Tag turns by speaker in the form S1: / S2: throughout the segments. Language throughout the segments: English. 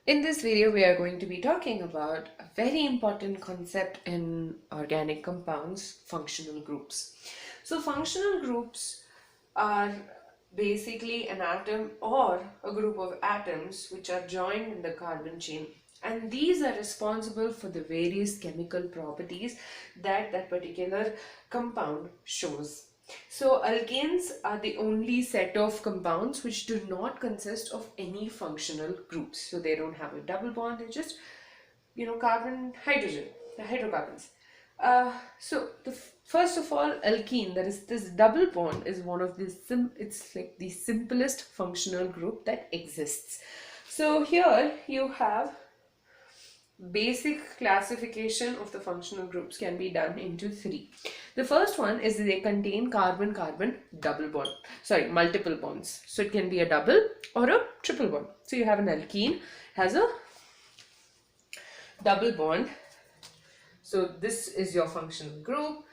S1: In this video, we are going to be talking about a very important concept in organic compounds, functional groups. So functional groups are basically an atom or a group of atoms which are joined in the carbon chain, and these are responsible for the various chemical properties that that particular compound shows. So alkanes are the only set of compounds which do not consist of any functional groups. So they don't have a double bond, they just, carbon, hydrogen, the hydrocarbons. First of all, alkene, that is this double bond, is one of the it's like the simplest functional group that exists. So here you have basic classification of the functional groups can be done into three. The first one is they contain carbon-carbon multiple bonds. So it can be a double or a triple bond. So you have an alkene has a double bond. So this is your functional group.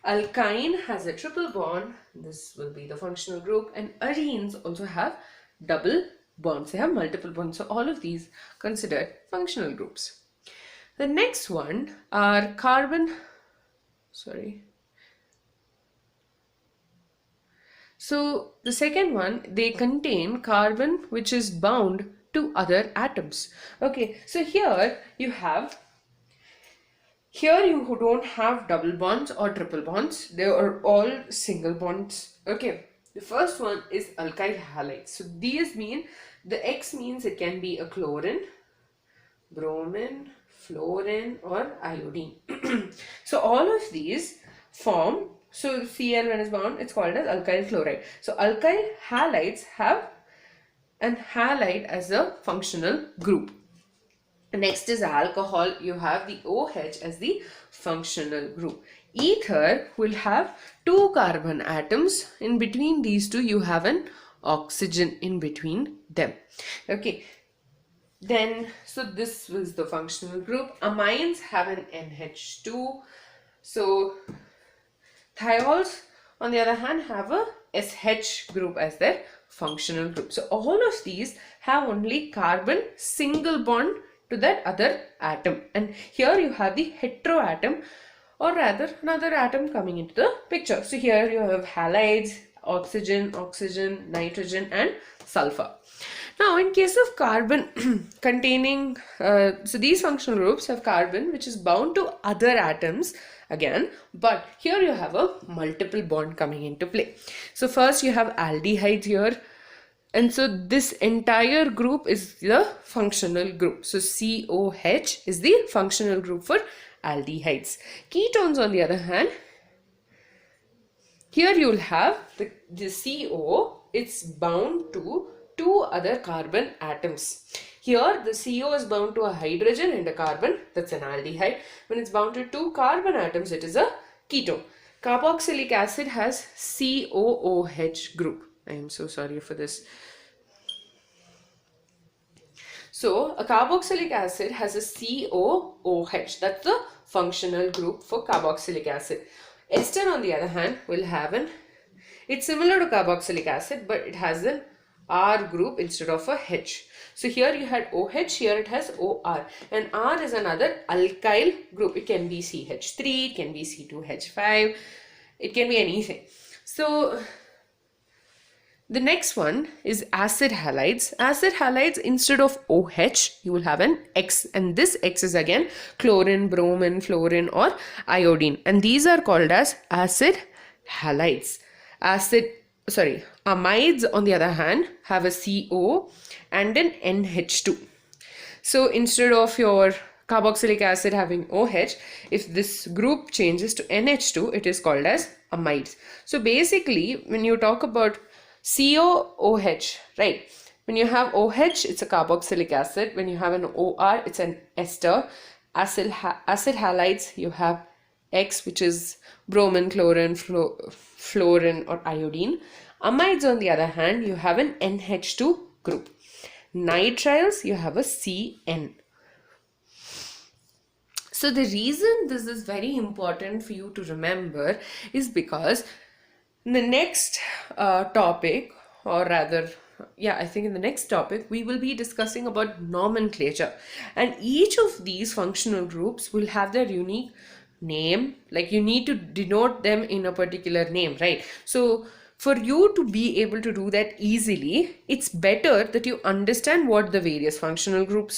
S1: Alkyne has a triple bond. This will be the functional group. And arenes also have double bonds. They have multiple bonds. So all of these considered functional groups. The next one are So the second one, they contain carbon which is bound to other atoms. Okay, so here you don't have double bonds or triple bonds. They are all single bonds. Okay, the first one is alkyl halides. So these mean, the X means it can be a chlorine, bromine, fluorine or iodine. So all of these form, so Cl when it's bound, it's called as alkyl chloride. So alkyl halides have an halide as a functional group. Next is alcohol. You have the OH as the functional group. Ether will have two carbon atoms. In between these two you have an oxygen in between them. Okay. Then, so this was the functional group. Amines have an NH2. So thiols, on the other hand, have a SH group as their functional group. So all of these have only carbon single bond to that other atom. And here you have the heteroatom, or rather another atom coming into the picture. So here you have halides, oxygen, nitrogen and sulfur. Now, in case of carbon containing, so these functional groups have carbon which is bound to other atoms again, but here you have a multiple bond coming into play. So first you have aldehydes here, and so this entire group is the functional group. So COH is the functional group for aldehydes. Ketones, on the other hand, here you will have the CO, it's bound to two other carbon atoms. Here the CO is bound to a hydrogen and a carbon, that's an aldehyde. When it's bound to two carbon atoms, it is a ketone. Carboxylic acid has COOH group. I am so sorry for this. So a carboxylic acid has a COOH, that's the functional group for carboxylic acid. Ester, on the other hand, will have it's similar to carboxylic acid, but it has an R group instead of a H. So here you had OH, here it has OR, and R is another alkyl group. It can be CH3, it can be C2H5, it can be anything. So the next one is acid halides. Acid halides, instead of OH, you will have an X, and this X is again chlorine, bromine, fluorine or iodine, and these are called as acid halides. Amides, on the other hand, have a CO and an NH2. So instead of your carboxylic acid having OH, if this group changes to NH2, it is called as amides. So basically, when you talk about COOH, right? When you have OH, it's a carboxylic acid. When you have an OR, it's an ester. Acid halides, you have X, which is bromine, chlorine, fluorine or iodine. Amides, on the other hand, you have an NH2 group. Nitriles, you have a CN. So the reason this is very important for you to remember is because the next topic, or rather yeah, I think in the next topic we will be discussing about nomenclature, and each of these functional groups will have their unique name. Like you need to denote them in a particular name, right? So for you to be able to do that easily, it's better that you understand what the various functional groups